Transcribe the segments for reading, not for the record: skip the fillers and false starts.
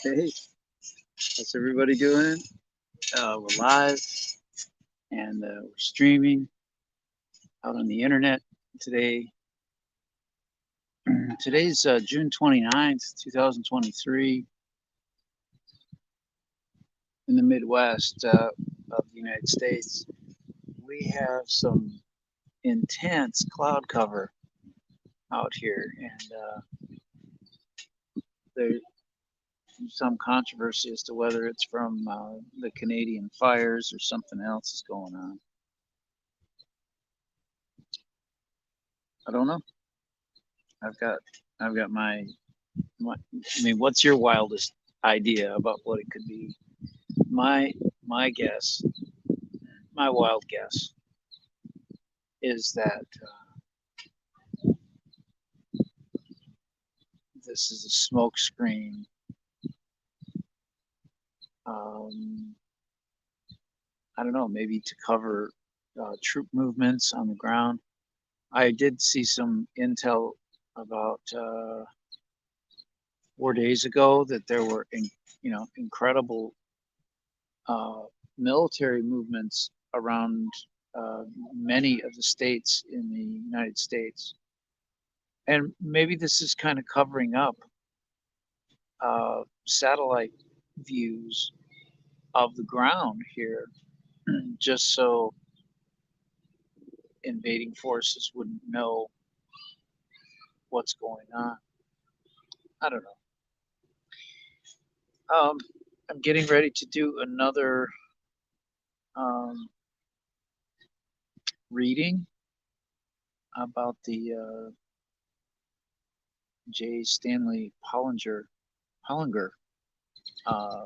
Hey, how's everybody doing? We're live and we're streaming out on the internet today. Today's June 29th, 2023, in the Midwest of the United States. We have some intense cloud cover out here, and there's some controversy as to whether it's from the Canadian fires or something else is going on. I don't know. I've got I've got I mean, what's your wildest idea about what it could be? My my guess, my wild guess, is that this is a smoke screen. Um, I don't know, maybe to cover troop movements on the ground. I did see some intel about 4 days ago that there were, incredible uh, military movements around many of the states in the United States. And maybe this is kind of covering up satellite views of the ground here, just so invading forces wouldn't know what's going on. I don't know. I'm getting ready to do another um, reading about the J. Stanley Pollinger uh,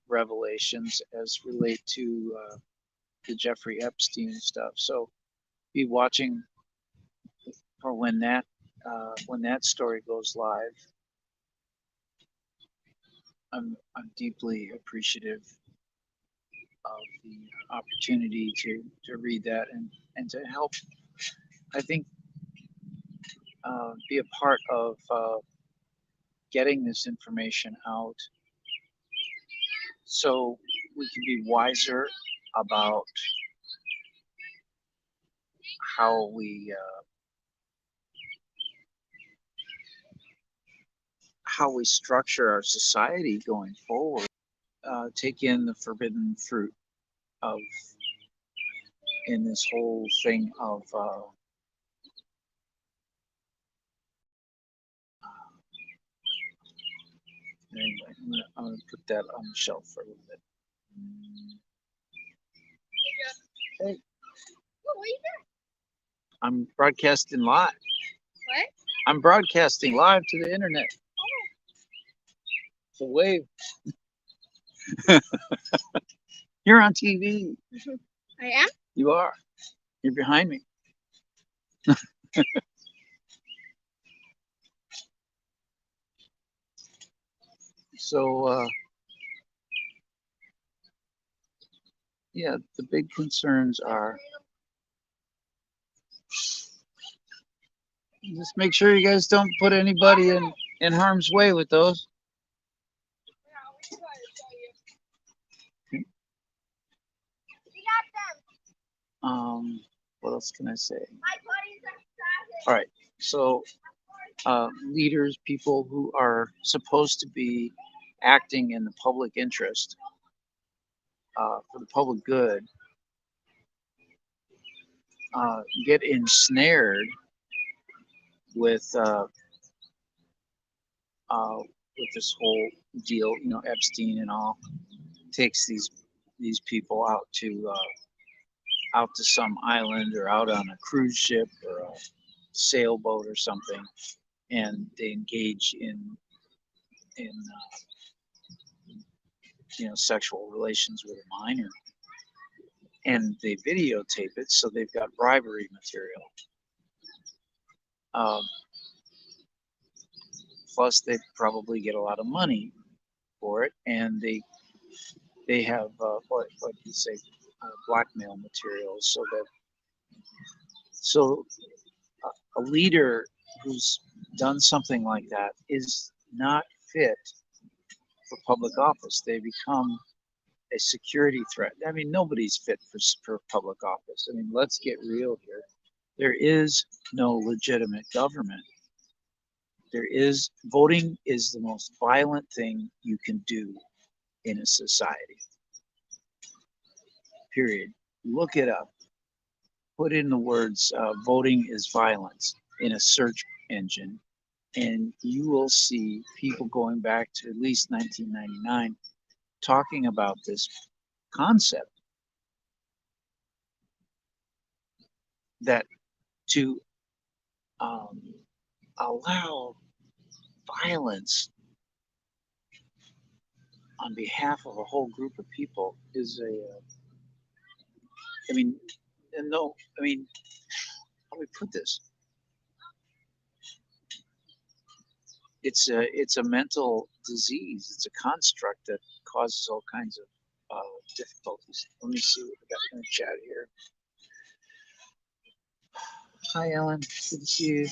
revelations as relate to the Jeffrey Epstein stuff. So be watching for when that story goes live. I'm deeply appreciative of the opportunity to read that and to help. I think be a part of getting this information out so we can be wiser about how we structure our society going forward. Take in the forbidden fruit of in this whole thing of anyway. I'm gonna put that on the shelf for a little bit. Hey, I'm broadcasting live. What? I'm broadcasting live to the internet. It's a wave. You're on TV. I am? You are. You're behind me. So, yeah, the big concerns are just make sure you guys don't put anybody in harm's way with those. What else can I say? All right. So, leaders, people who are supposed to be acting in the public interest, for the public good, get ensnared with this whole deal. You know, Epstein and all takes these people out to some island or out on a cruise ship or a sailboat or something, and they engage in sexual relations with a minor, and they videotape it, so they've got bribery material. Um, Plus, they probably get a lot of money for it, and they have what do you say, blackmail materials, so a leader who's done something like that is not fit for public office. They become a security threat. I mean, nobody's fit for public office. I mean, let's get real here. There is no legitimate government. Voting is the most violent thing you can do in a society. Period. Look it up. Put in the words voting is violence in a search engine, and you will see people going back to at least 1999 talking about this concept that to allow violence on behalf of a whole group of people is I mean, and no, I mean, how do we put this? It's a mental disease. It's a construct that causes all kinds of difficulties. Let me see what we got in the chat here. Hi, Ellen. Good to see you.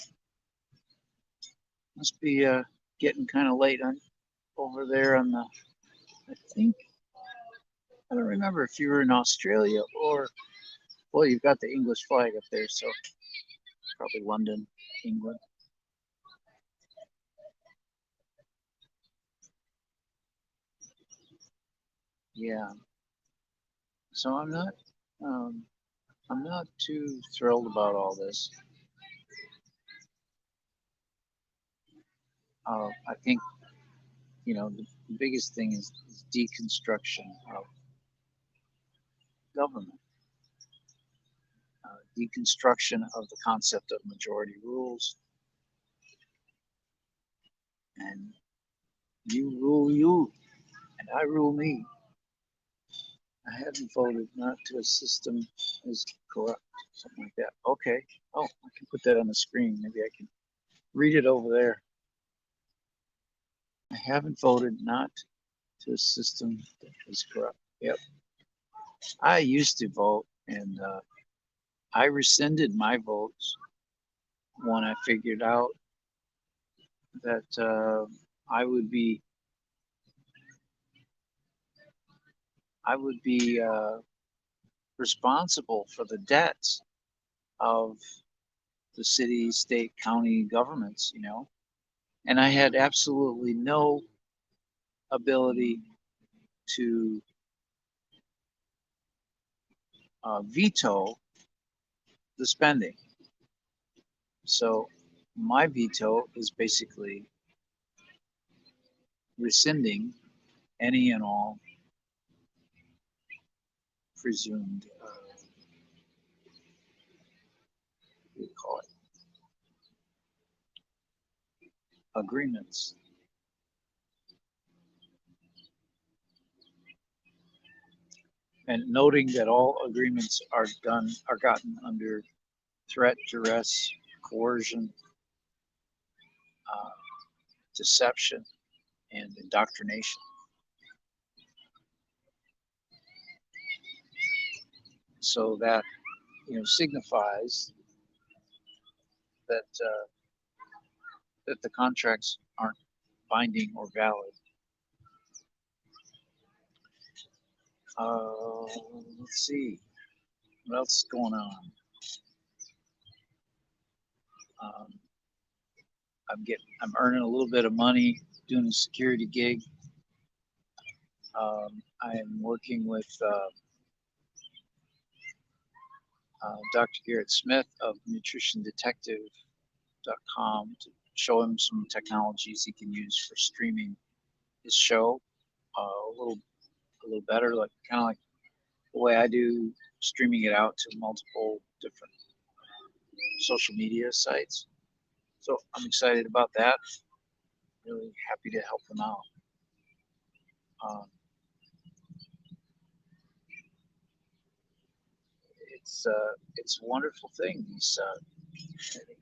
Must be getting kind of late on over there on the. I think I don't remember if you were in Australia or. Well, you've got the English flag up there, so probably London, England. Yeah. So I'm not too thrilled about all this. I think the biggest thing is deconstruction of government, deconstruction of the concept of majority rules, and you rule you, and I rule me. I haven't voted not to a system as corrupt, something like that. Okay. Oh, I can put that on the screen. Maybe I can read it over there. I haven't voted not to a system that is corrupt. Yep. I used to vote, and I rescinded my votes when I figured out that I would be responsible for the debts of the city, state, county governments, and I had absolutely no ability to veto the spending. So my veto is basically rescinding any and all presumed, what do you call it, agreements. And noting that all agreements are gotten under threat, duress, coercion, uh, deception, and indoctrination. So that signifies that that the contracts aren't binding or valid. Let's see what else is going on. I'm earning a little bit of money doing a security gig. I'm working with Dr. Garrett Smith of nutritiondetective.com to show him some technologies he can use for streaming his show a little better, like kind of like the way I do, streaming it out to multiple different social media sites. So I'm excited about that. Really happy to help him out. It's a wonderful thing, these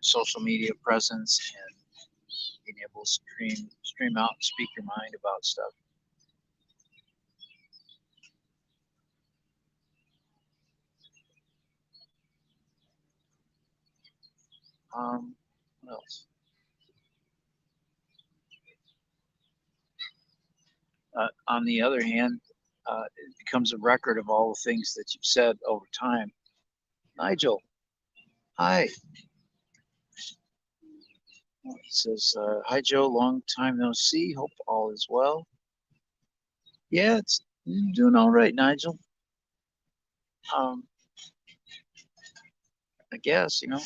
social media presence and being able to stream out and speak your mind about stuff. What else? On the other hand, it becomes a record of all the things that you've said over time. Nigel, hi. He says, hi, Joe, long time no see. Hope all is well. Yeah, it's doing all right, Nigel. I guess, it'd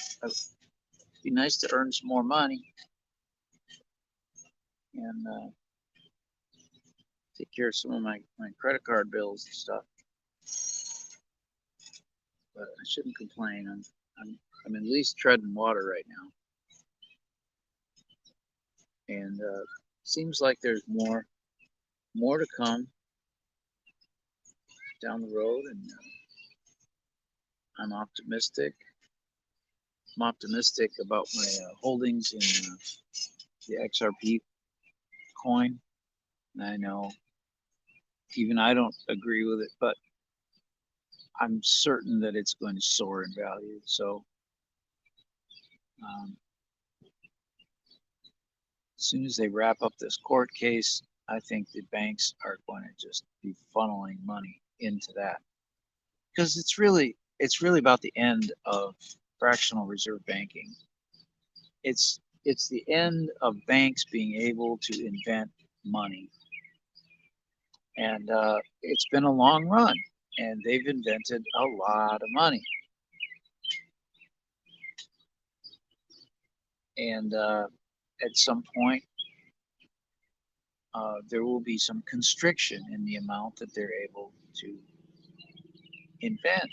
be nice to earn some more money and take care of some of my credit card bills and stuff. But I shouldn't complain. I'm at least treading water right now. And seems like there's more to come down the road, and I'm optimistic. I'm optimistic about my holdings in the XRP coin. And I know even I don't agree with it, but I'm certain that it's going to soar in value. So as soon as they wrap up this court case, I think the banks are going to just be funneling money into that, because it's really about the end of fractional reserve banking. It's the end of banks being able to invent money, and it's been a long run, and they've invented a lot of money, and at some point there will be some constriction in the amount that they're able to invent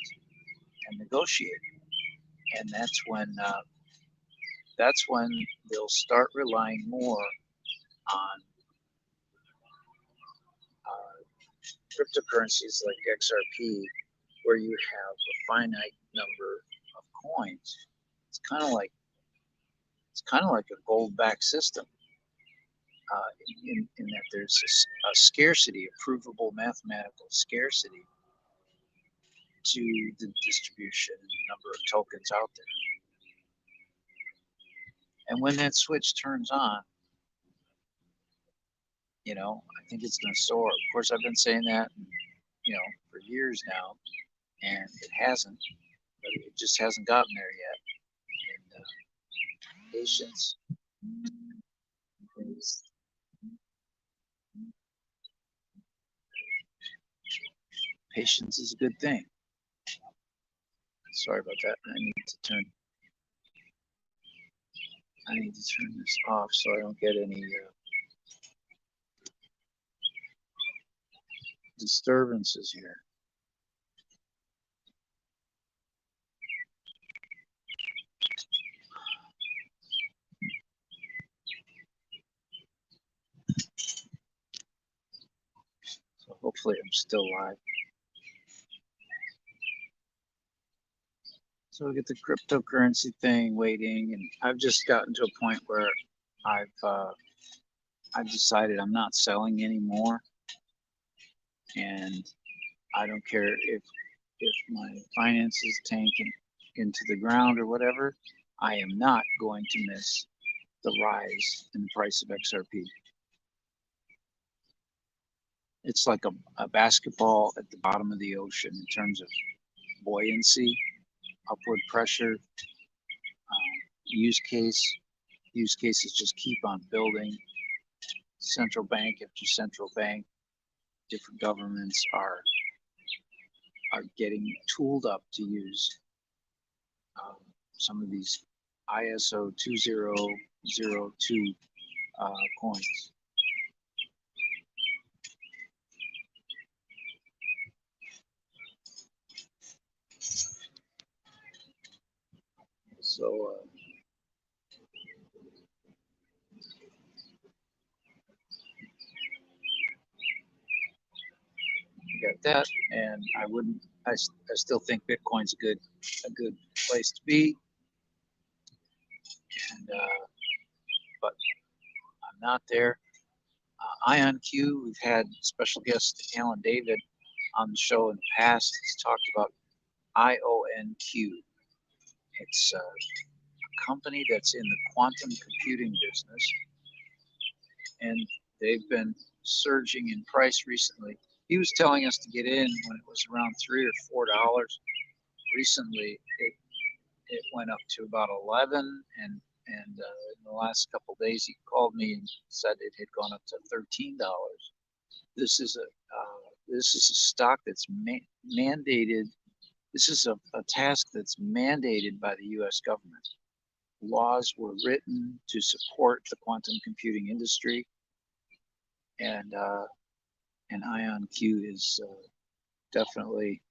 and negotiate, and that's when they'll start relying more on cryptocurrencies like XRP, where you have a finite number of coins. It's kind of like a gold-backed system, in that there's a scarcity, a provable mathematical scarcity to the distribution and the number of tokens out there. And when that switch turns on, I think it's going to soar. Of course, I've been saying that, for years now, and it hasn't. But it just hasn't gotten there yet. And patience is a good thing. Sorry about that. I need to turn this off so I don't get any disturbances here. So hopefully I'm still live. So we get the cryptocurrency thing waiting, and I've just gotten to a point where I've decided I'm not selling anymore, and I don't care if my finances tank into the ground or whatever. I am not going to miss the rise in the price of XRP. It's like a basketball at the bottom of the ocean in terms of buoyancy, upward pressure, use cases just keep on building. Central bank after central bank, different governments are getting tooled up to use some of these ISO 2002 coins. So you got that, and I still think Bitcoin's a good place to be, and but I'm not there. IonQ, we've had special guest Alan David on the show in the past. He's talked about IonQ. It's a company that's in the quantum computing business, and they've been surging in price recently. He was telling us to get in when it was around $3 or $4. Recently, it went up to about 11, and in the last couple of days, he called me and said it had gone up to $13. This is a stock that's mandated. This is a task that's mandated by the U.S. government. Laws were written to support the quantum computing industry, and IonQ is definitely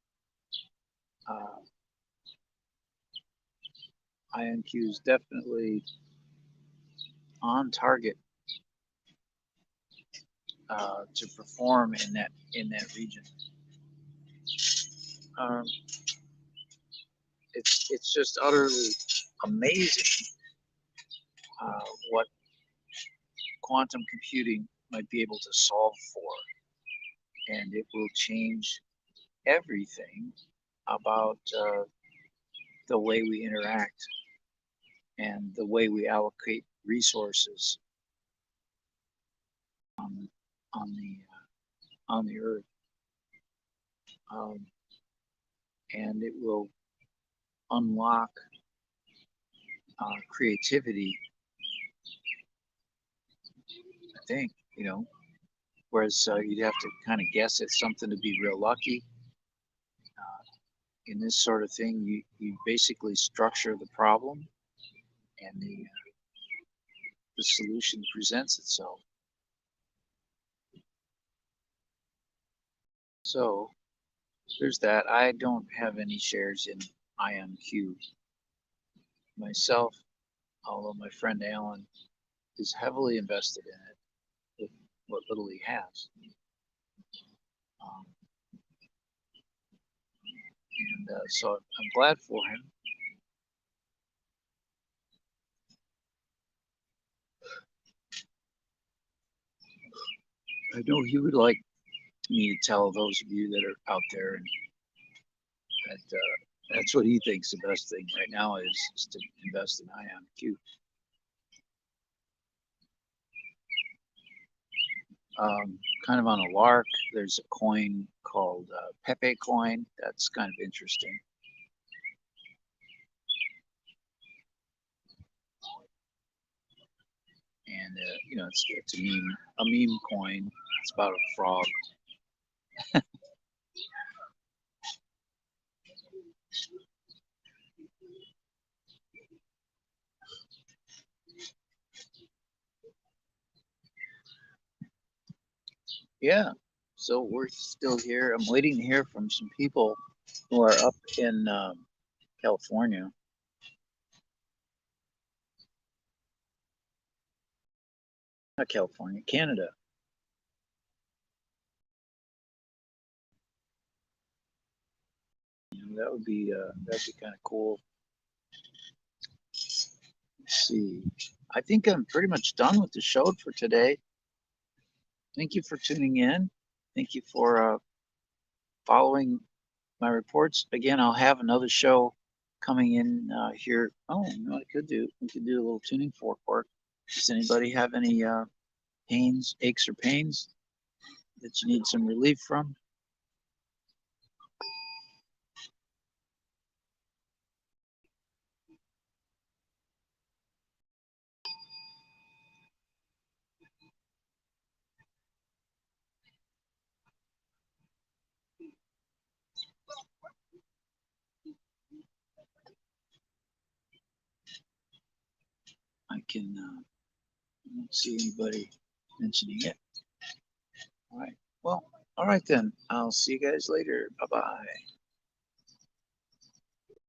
IonQ is definitely on target to perform in that region. It's just utterly amazing what quantum computing might be able to solve for, and it will change everything about the way we interact and the way we allocate resources on the earth, and it will unlock creativity. I think, whereas you'd have to kind of guess at something to be real lucky. In this sort of thing, you basically structure the problem, and the solution presents itself. So there's that. I don't have any shares in IonQ myself, although my friend Alan is heavily invested in it with what little he has. So I'm glad for him. I know he would like me to tell those of you that are out there and that that's what he thinks the best thing right now is to invest in IonQ. Kind of on a lark, there's a coin called Pepe coin. That's kind of interesting. And it's a meme coin. It's about a frog. Yeah, so we're still here. I'm waiting to hear from some people who are up in California. Not California, Canada. That would be kind of cool. Let's see. I think I'm pretty much done with the show for today. Thank you for tuning in. Thank you for following my reports. Again, I'll have another show coming in here. Oh, you know what I could do? We could do a little tuning fork. Does anybody have any aches or pains that you need some relief from? I don't see anybody mentioning it. All right. Well, all right then. I'll see you guys later. Bye-bye.